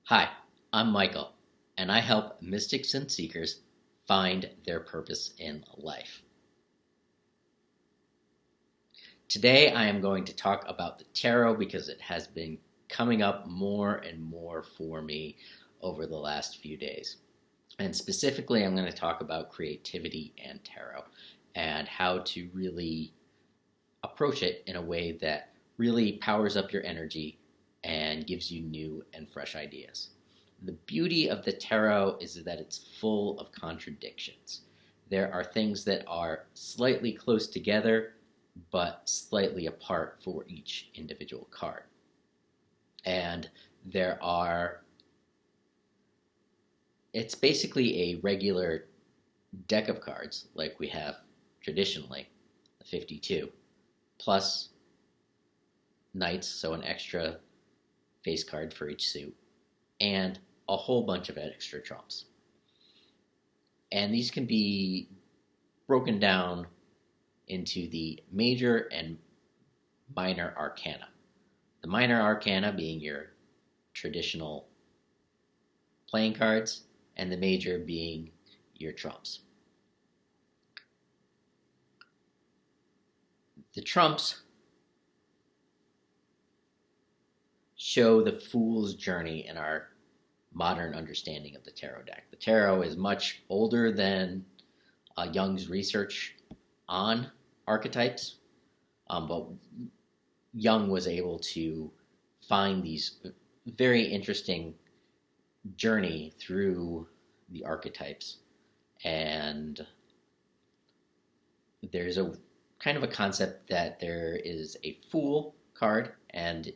Hi, I'm Michael, and I help mystics and seekers find their purpose in life. Today I am going to talk about the tarot because it has been coming up more and more for me over the last few days. And specifically, I'm going to talk about creativity and tarot and how to really approach it in a way that really powers up your energy and gives you new and fresh ideas. The beauty of the tarot is that it's full of contradictions. There are things that are slightly close together, but slightly apart for each individual card. And it's basically a regular deck of cards like we have traditionally, the 52, plus knights, so an extra face card for each suit, and a whole bunch of extra trumps. And these can be broken down into the major and minor arcana. The minor arcana being your traditional playing cards, and the major being your trumps. The trumps show the fool's journey in our modern understanding of the tarot deck. The tarot is much older than Jung's research on archetypes, but Jung was able to find these very interesting journey through the archetypes. And there's a kind of a concept that there is a fool card, and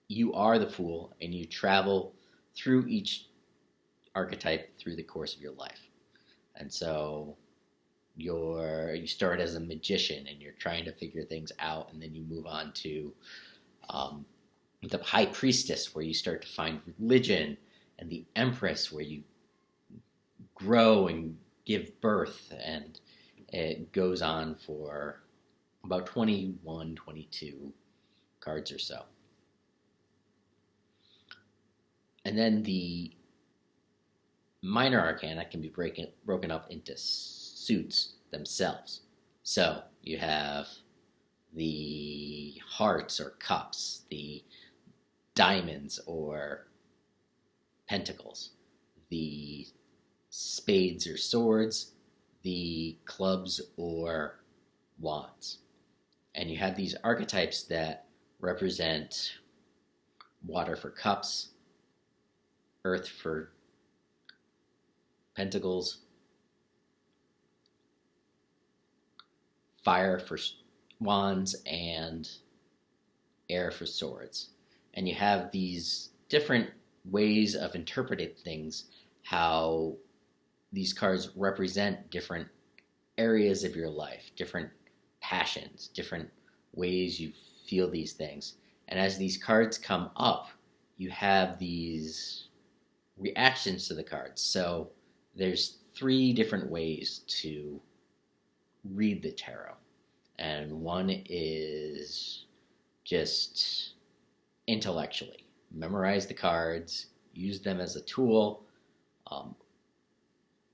you are the fool, and you travel through each archetype through the course of your life. And so you start as a magician and you're trying to figure things out, and then you move on to the high priestess, where you start to find religion, and the empress, where you grow and give birth, and it goes on for about 21, 22 cards or so. And then the minor arcana can be broken up into suits themselves. So you have the hearts or cups, the diamonds or pentacles, the spades or swords, the clubs or wands. And you have these archetypes that represent water for cups, earth for pentacles, fire for wands, and air for swords. And you have these different ways of interpreting things, how these cards represent different areas of your life, different passions, different ways you feel these things. And as these cards come up, you have these reactions to the cards. So there's 3 different ways to read the tarot. And one is just intellectually. Memorize the cards, use them as a tool,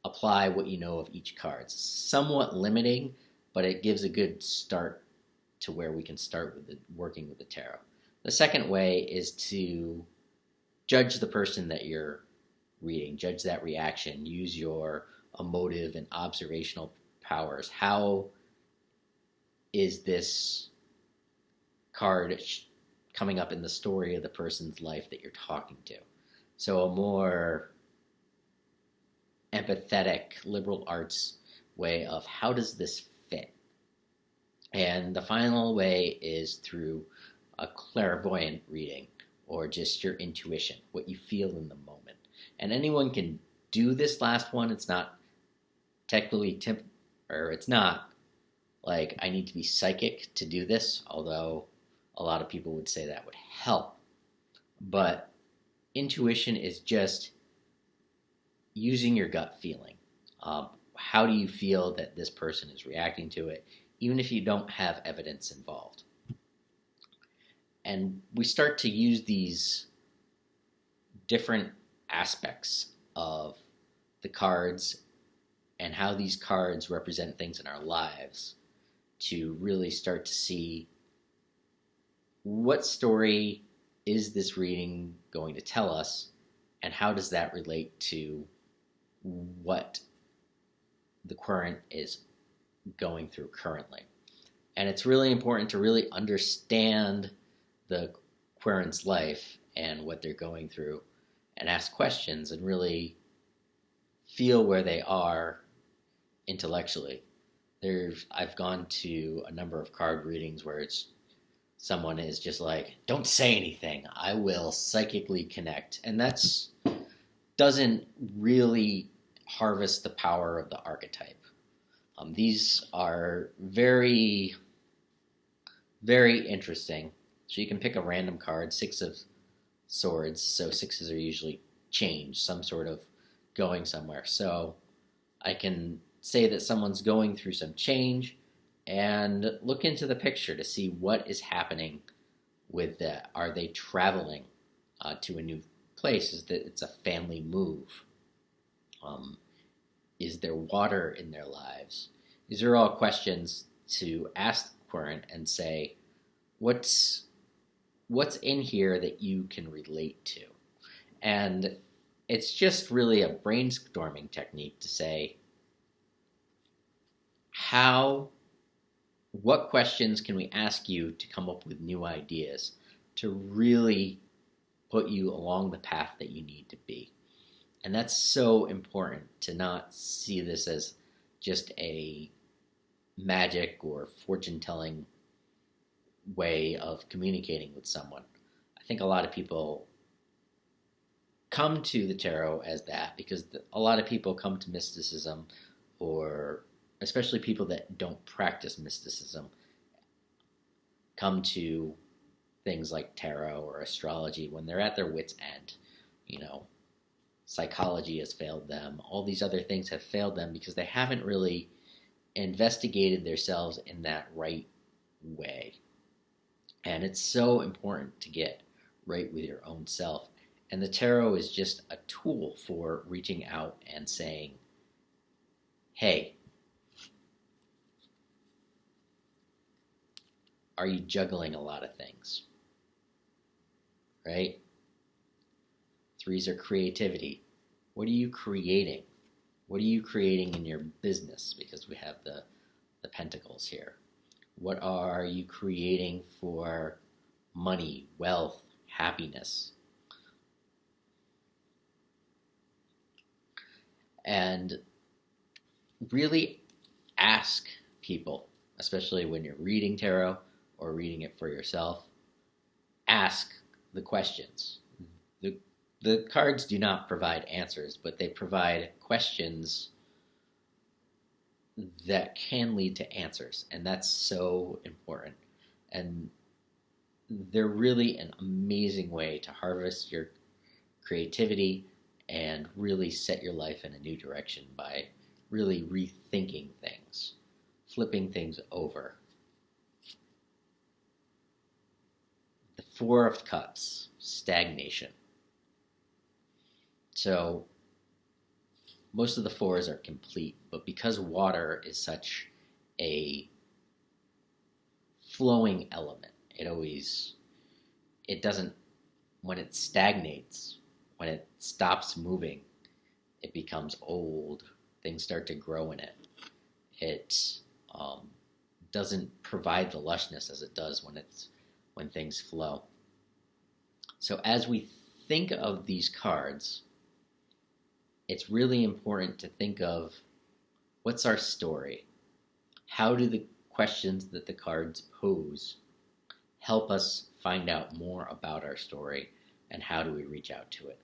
apply what you know of each card. It's somewhat limiting, but it gives a good start to where we can start with working with the tarot. The second way is to judge the person that you're reading, judge that reaction, use your emotive and observational powers. How is this card coming up in the story of the person's life that you're talking to? So a more empathetic liberal arts way of how does this fit? And the final way is through a clairvoyant reading, or just your intuition, what you feel in the moment. And anyone can do this last one. It's not technically it's not like I need to be psychic to do this, although a lot of people would say that would help. But intuition is just using your gut feeling. How do you feel that this person is reacting to it, even if you don't have evidence involved? And we start to use these different aspects of the cards and how these cards represent things in our lives to really start to see what story is this reading going to tell us, and how does that relate to what the querent is going through currently. And it's really important to really understand the querent's life and what they're going through and ask questions and really feel where they are intellectually. I've gone to a number of card readings where someone is just like, don't say anything, I will psychically connect. And that's doesn't really harvest the power of the archetype. These are very, very interesting. So you can pick a random card, 6 of Swords, so 6s are usually change, some sort of going somewhere. So I can say that someone's going through some change and look into the picture to see what is happening with that. Are they traveling to a new place? Is that it's a family move? Is there water in their lives? These are all questions to ask the querent and say, what's in here that you can relate to? And it's just really a brainstorming technique to say, what questions can we ask you to come up with new ideas to really put you along the path that you need to be? And that's so important, to not see this as just a magic or fortune-telling way of communicating with someone. I think a lot of people come to the tarot as that because a lot of people come to mysticism, or especially people that don't practice mysticism, come to things like tarot or astrology when they're at their wit's end. Psychology has failed them. All these other things have failed them because they haven't really investigated themselves in that right way. And it's so important to get right with your own self. And the tarot is just a tool for reaching out and saying, hey, are you juggling a lot of things? Right? 3s are creativity. What are you creating? What are you creating in your business? Because we have the pentacles here. What are you creating for money, wealth, happiness? And really ask people, especially when you're reading tarot or reading it for yourself, ask the questions. The cards do not provide answers, but they provide questions that can lead to answers, and that's so important. And they're really an amazing way to harvest your creativity and really set your life in a new direction by really rethinking things, flipping things over. The 4 of Cups, stagnation. So most of the 4s are complete, but because water is such a flowing element, it doesn't, when it stagnates, when it stops moving, it becomes old. Things start to grow in it. It doesn't provide the lushness as it does when things flow. So as we think of these cards, it's really important to think of, what's our story? How do the questions that the cards pose help us find out more about our story, and how do we reach out to it?